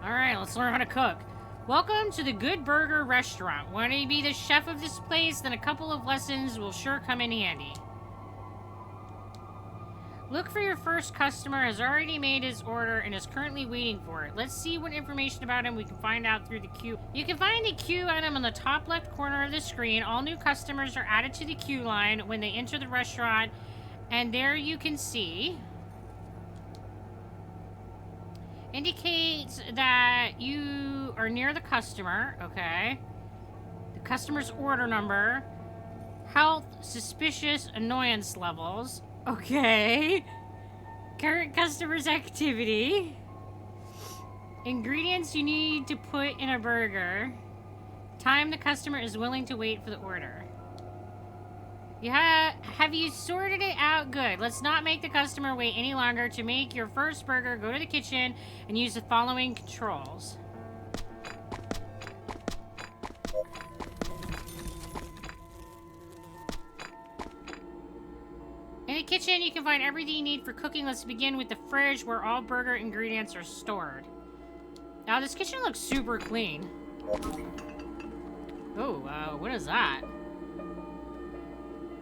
Alright, let's learn how to cook. Welcome to the Good Burger Restaurant. Want to be the chef of this place? Then a couple of lessons will sure come in handy. Look for your first customer has already made his order and is currently waiting for it. Let's see what information about him we can find out through the queue. You can find the queue item on the top left corner of the screen. All new customers are added to the queue line when they enter the restaurant. And there you can see... indicates that you are near the customer, okay? The customer's order number. Health, suspicious, annoyance levels. Okay. Current customer's activity. Ingredients you need to put in a burger. Time the customer is willing to wait for the order. Have you sorted it out? Good. Let's not make the customer wait any longer. To make your first burger, go to the kitchen and use the following controls. In the kitchen, you can find everything you need for cooking. Let's begin with the fridge, where all burger ingredients are stored. Now, this kitchen looks super clean. Oh, what is that?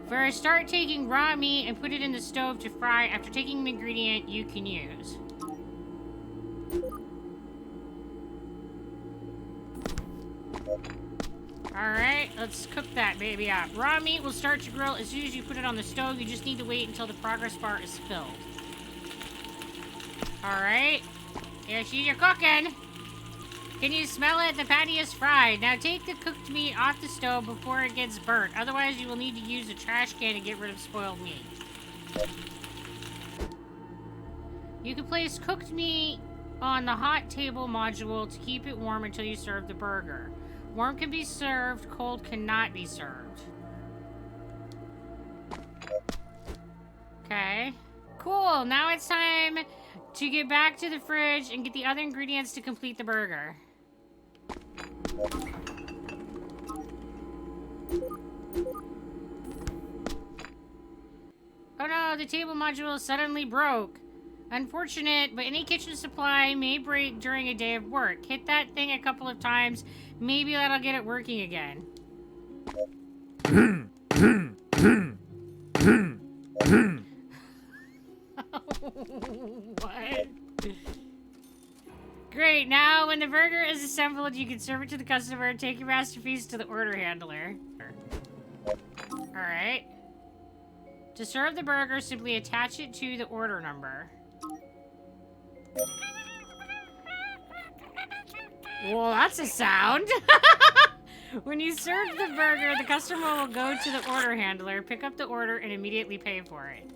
First, start taking raw meat and put it in the stove to fry. After taking an ingredient you can use. Alright, let's cook that baby up. Raw meat will start to grill as soon as you put it on the stove. You just need to wait until the progress bar is filled. Alright. Here she's cooking. Can you smell it? The patty is fried. Now take the cooked meat off the stove before it gets burnt. Otherwise, you will need to use a trash can to get rid of spoiled meat. You can place cooked meat on the hot table module to keep it warm until you serve the burger. Warm can be served, cold cannot be served. Okay. Cool, now it's time to get back to the fridge and get the other ingredients to complete the burger. Oh no, the table module suddenly broke. Unfortunate, but any kitchen supply may break during a day of work. Hit that thing a couple of times. Maybe that'll get it working again. What? Great, now when the burger is assembled, you can serve it to the customer and take your masterpiece to the order handler. Alright. To serve the burger, simply attach it to the order number. Well, that's a sound. When you serve the burger, the customer will go to the order handler, pick up the order, and immediately pay for it.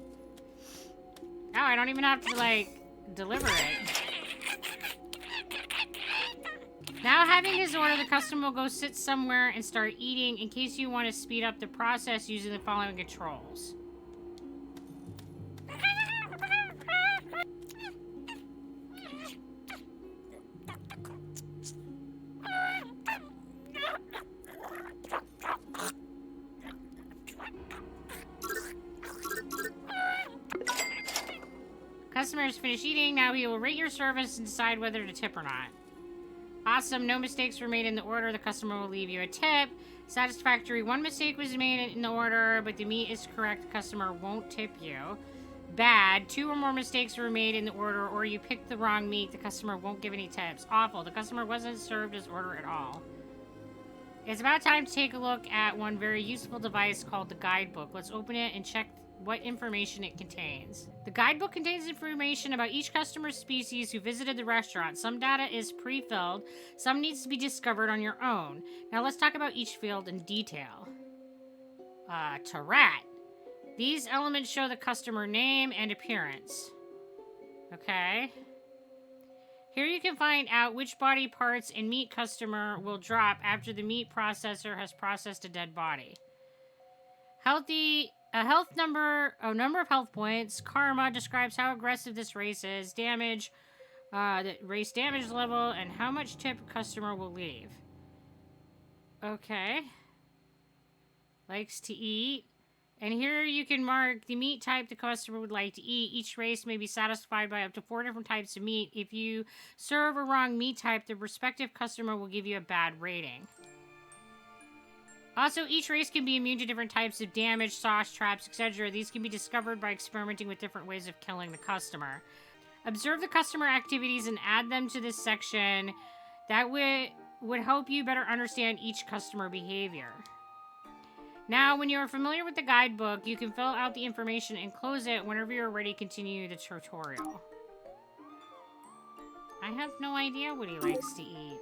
Oh, I don't even have to, like, deliver it. Now, having his order, the customer will go sit somewhere and start eating in case you want to speed up the process using the following controls. Customer has finished eating. Now he will rate your service and decide whether to tip or not. Awesome. No mistakes were made in the order. The customer will leave you a tip. Satisfactory. One mistake was made in the order, but the meat is correct. The customer won't tip you. Bad. 2 or more mistakes were made in the order, or you picked the wrong meat. The customer won't give any tips. Awful. The customer wasn't served his order at all. It's about time to take a look at one very useful device called the guidebook. Let's open it and check what information it contains. The guidebook contains information about each customer's species who visited the restaurant. Some data is pre-filled, some needs to be discovered on your own. Now let's talk about each field in detail. Tarat. These elements show the customer name and appearance. Okay. Here you can find out which body parts and meat customer will drop after the meat processor has processed a dead body. Number of health points. Karma describes how aggressive this race is. Damage, the race damage level, and how much tip customer will leave. Okay. Likes to eat. And here you can mark the meat type the customer would like to eat. Each race may be satisfied by up to 4 different types of meat. If you serve a wrong meat type, the respective customer will give you a bad rating. Also, each race can be immune to different types of damage, sauce, traps, etc. These can be discovered by experimenting with different ways of killing the customer. Observe the customer activities and add them to this section. That would help you better understand each customer behavior. Now, when you are familiar with the guidebook, you can fill out the information and close it whenever you're ready to continue the tutorial. I have no idea what he likes to eat.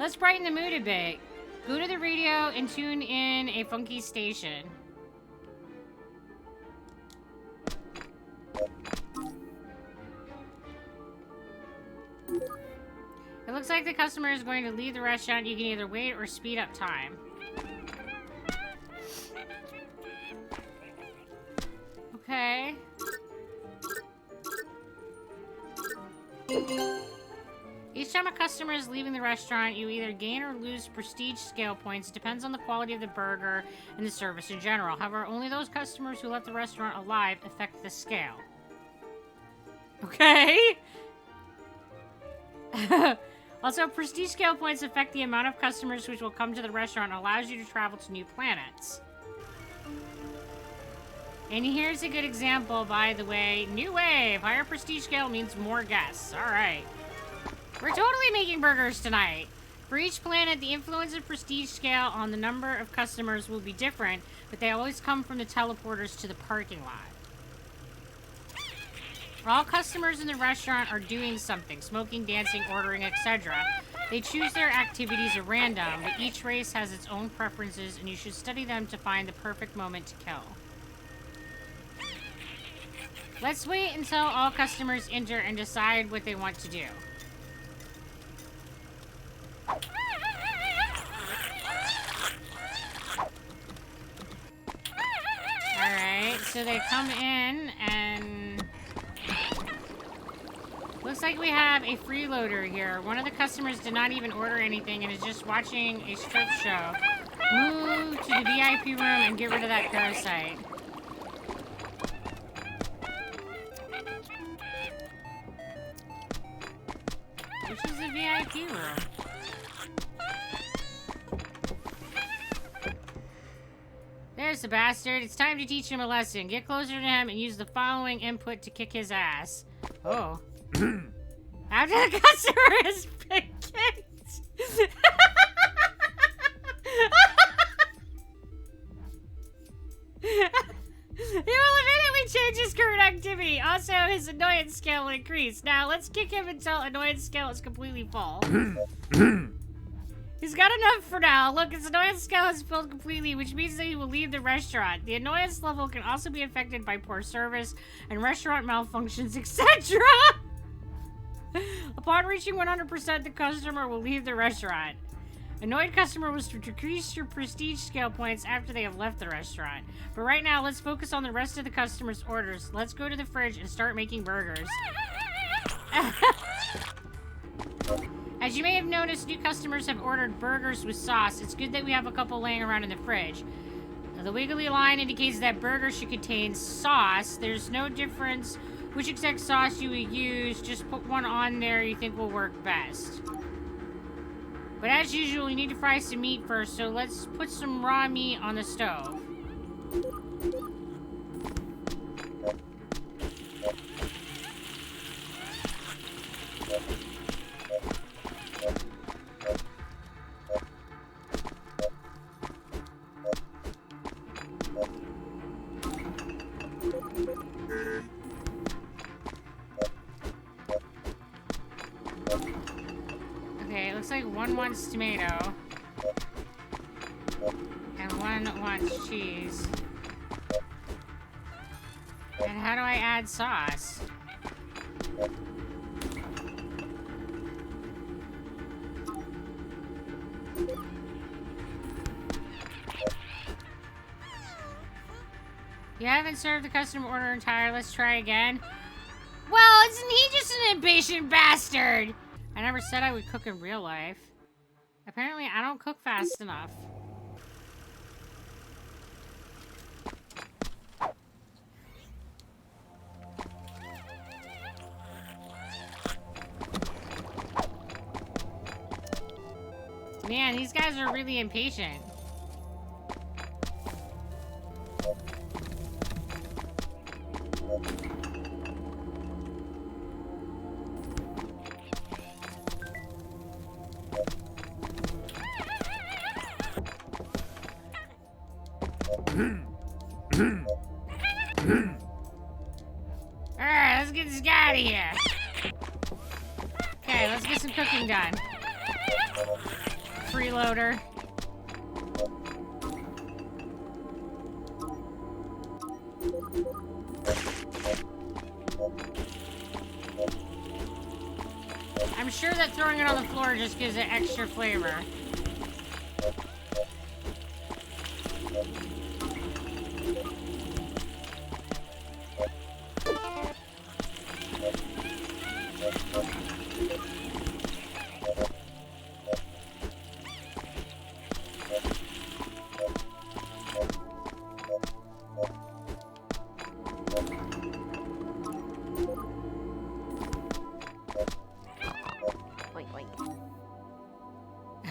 Let's brighten the mood a bit. Go to the radio and tune in a funky station. It looks like the customer is going to leave the restaurant. You can either wait or speed up time. Okay. Each time a customer is leaving the restaurant, you either gain or lose prestige scale points. It depends on the quality of the burger and the service in general. However, only those customers who left the restaurant alive affect the scale. Okay. Also, prestige scale points affect the amount of customers which will come to the restaurant and allows you to travel to new planets. And here's a good example, by the way. New wave. Higher prestige scale means more guests. All right. We're totally making burgers tonight. For each planet, the influence of prestige scale on the number of customers will be different, but they always come from the teleporters to the parking lot. All customers in the restaurant are doing something, smoking, dancing, ordering, etc. They choose their activities at random, but each race has its own preferences, and you should study them to find the perfect moment to kill. Let's wait until all customers enter and decide what they want to do. Alright, so they come in and... Looks like we have a freeloader here. One of the customers did not even order anything and is just watching a strip show. Move to the VIP room and get rid of that parasite. Which is the VIP room? There's the bastard. It's time to teach him a lesson. Get closer to him and use the following input to kick his ass. Oh. After the customer has been kicked. He will immediately change his current activity. Also, his annoyance scale will increase. Now, let's kick him until annoyance scale is completely full. He's got enough for now. Look, his annoyance scale is filled completely, which means that he will leave the restaurant. The annoyance level can also be affected by poor service and restaurant malfunctions, etc. Upon reaching 100%, the customer will leave the restaurant. Annoyed customer was to decrease your prestige scale points after they have left the restaurant. But right now, let's focus on the rest of the customer's orders. Let's go to the fridge and start making burgers. As you may have noticed, new customers have ordered burgers with sauce. It's good that we have a couple laying around in the fridge. Now, the wiggly line indicates that burger should contain sauce. There's no difference which exact sauce you would use. Just put one on there you think will work best. But as usual, you need to fry some meat first, so let's put some raw meat on the stove. Okay, it looks like one wants tomato. And one wants cheese. And how do I add sauce? You haven't served the customer order entire. Let's try again. Well, isn't he just an impatient bastard? I never said I would cook in real life. Apparently, I don't cook fast enough. Man, these guys are really impatient. Alright, let's get this guy out of here. Okay, let's get some cooking done. Freeloader. I'm sure that throwing it on the floor just gives it extra flavor.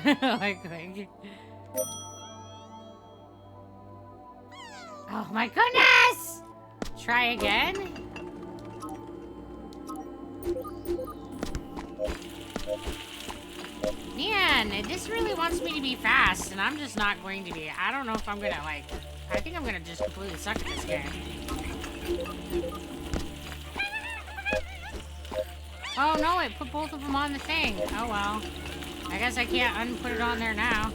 Oink, oh my goodness! Try again? Man, this really wants me to be fast, and I'm just not going to be. I don't know if I'm gonna, like... I think I'm gonna just completely suck at this game. Oh no, it put both of them on the thing. Oh well. I guess I can't unput it on there now.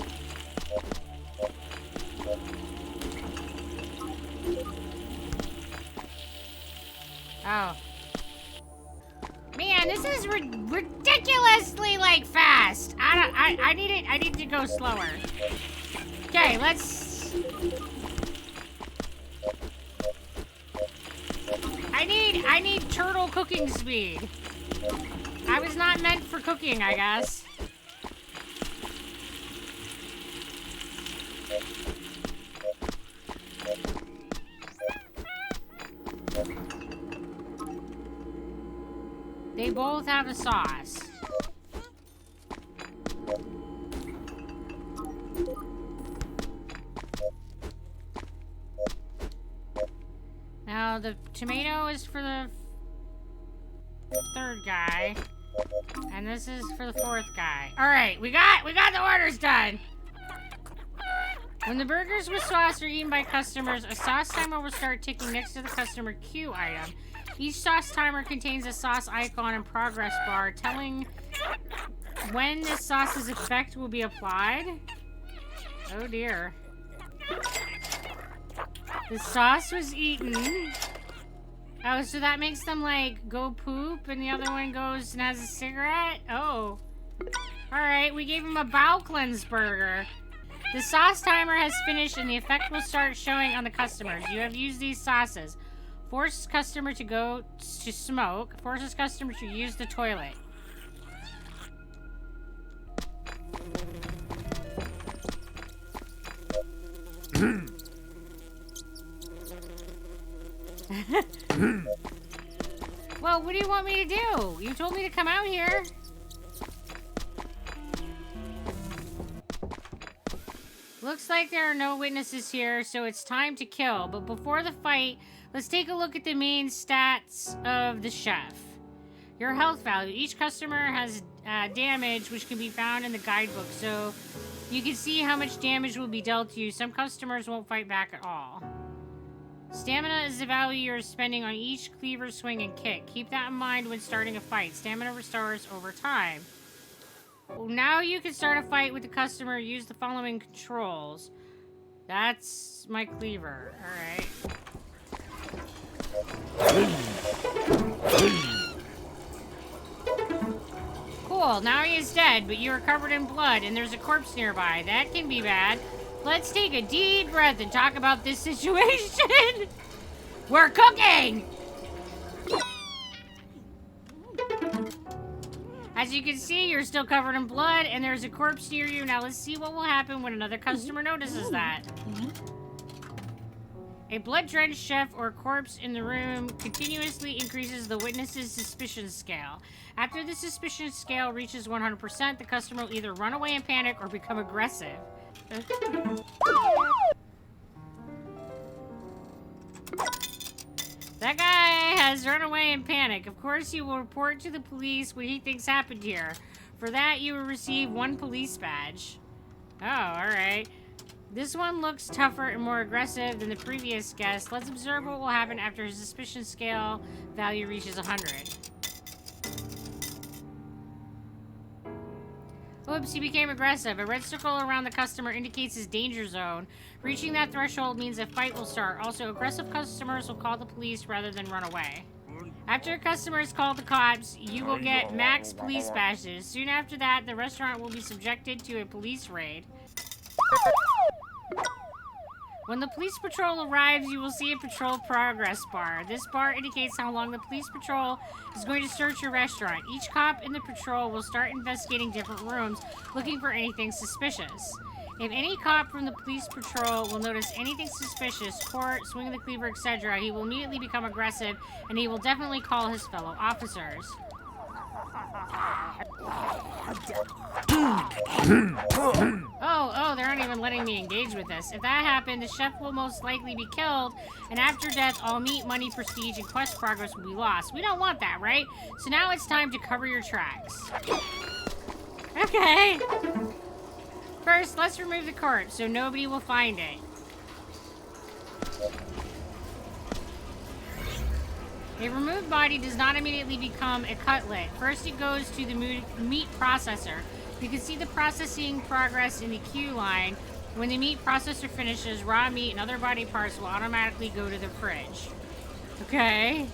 Oh. Man, this is ridiculously, like, fast. I need to go slower. Okay, let's... I need turtle cooking speed. I was not meant for cooking, I guess. They both have a sauce. Now the tomato is for the third guy, and this is for the fourth guy. All right, we got the orders done. When the burgers with sauce are eaten by customers, a sauce timer will start ticking next to the customer queue item. Each sauce timer contains a sauce icon and progress bar telling when this sauce's effect will be applied. Oh dear. The sauce was eaten. Oh, so that makes them, like, go poop and the other one goes and has a cigarette? Oh. Alright, we gave him a bowel cleanse burger. The sauce timer has finished and the effect will start showing on the customers. You have used these sauces. Forces customer to go to smoke. Forces customer to use the toilet. Well, what do you want me to do? You told me to come out here. Looks like there are no witnesses here, so it's time to kill. But before the fight, let's take a look at the main stats of the chef. Your health value. Each customer has damage, which can be found in the guidebook, so you can see how much damage will be dealt to you. Some customers won't fight back at all. Stamina is the value you're spending on each cleaver, swing, and kick. Keep that in mind when starting a fight. Stamina restores over time. Well, now you can start a fight with the customer. Use the following controls. That's my cleaver. Alright. Cool, now he is dead, but you are covered in blood, and there's a corpse nearby. That can be bad. Let's take a deep breath and talk about this situation. We're cooking! As you can see, you're still covered in blood, and there's a corpse near you. Now let's see what will happen when another customer notices that. A blood-drenched chef or corpse in the room continuously increases the witness's suspicion scale. After the suspicion scale reaches 100%, the customer will either run away in panic or become aggressive. That guy has run away in panic. Of course, he will report to the police what he thinks happened here. For that, you will receive 1 police badge. Oh, alright. This one looks tougher and more aggressive than the previous guest. Let's observe what will happen after his suspicion scale value reaches 100. Oops, he became aggressive. A red circle around the customer indicates his danger zone. Reaching that threshold means a fight will start. Also, aggressive customers will call the police rather than run away. After a customer has called the cops, you will get max police badges. Soon after that, the restaurant will be subjected to a police raid. When the police patrol arrives, you will see a patrol progress bar. This bar indicates how long the police patrol is going to search your restaurant. Each cop in the patrol will start investigating different rooms, looking for anything suspicious. If any cop from the police patrol will notice anything suspicious, court, swing of the cleaver, etc., he will immediately become aggressive, and he will definitely call his fellow officers. Oh, they aren't even letting me engage with this. If that happened, the chef will most likely be killed, and after death, all meat, money, prestige, and quest progress will be lost. We don't want that, right? So now it's time to cover your tracks. Okay. First, let's remove the corpse so nobody will find it. A removed body does not immediately become a cutlet. First, it goes to the meat processor. You can see the processing progress in the queue line. When the meat processor finishes, raw meat and other body parts will automatically go to the fridge. Okay.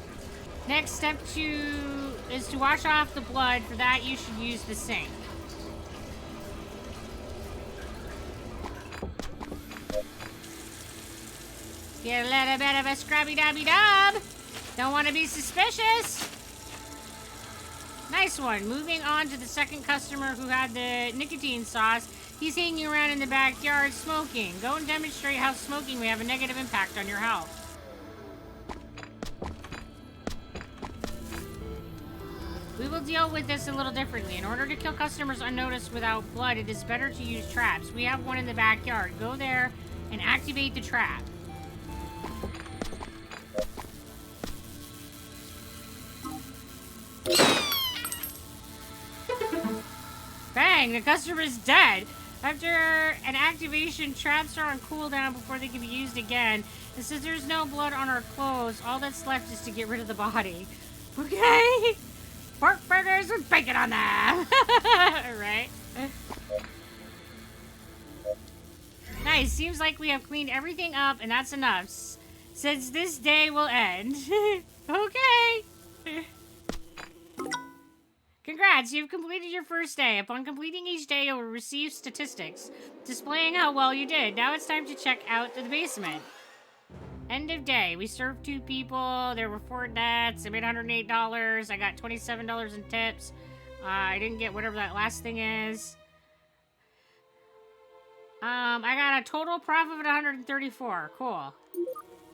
Next, step 2 is to wash off the blood. For that, you should use the sink. Get a little bit of a scrubby-dubby-dub. Don't want to be suspicious. Nice one. Moving on to the second customer who had the nicotine sauce. He's hanging around in the backyard smoking. Go and demonstrate how smoking may have a negative impact on your health. We will deal with this a little differently. In order to kill customers unnoticed without blood, it is better to use traps. We have one in the backyard. Go there and activate the trap. Bang! The customer is dead. After an activation, traps are on cooldown before they can be used again. And since there's no blood on our clothes, all that's left is to get rid of the body. Okay? Pork burgers with bacon on them! Alright. Nice. Seems like we have cleaned everything up, and that's enough. Since this day will end. Okay. Congrats, you've completed your first day. Upon completing each day, you'll receive statistics displaying how well you did. Now it's time to check out the basement. End of day. We served 2 people. There were 4 deaths. I made $108. I got $27 in tips. I didn't get whatever that last thing is. I got a total profit of 134. Cool.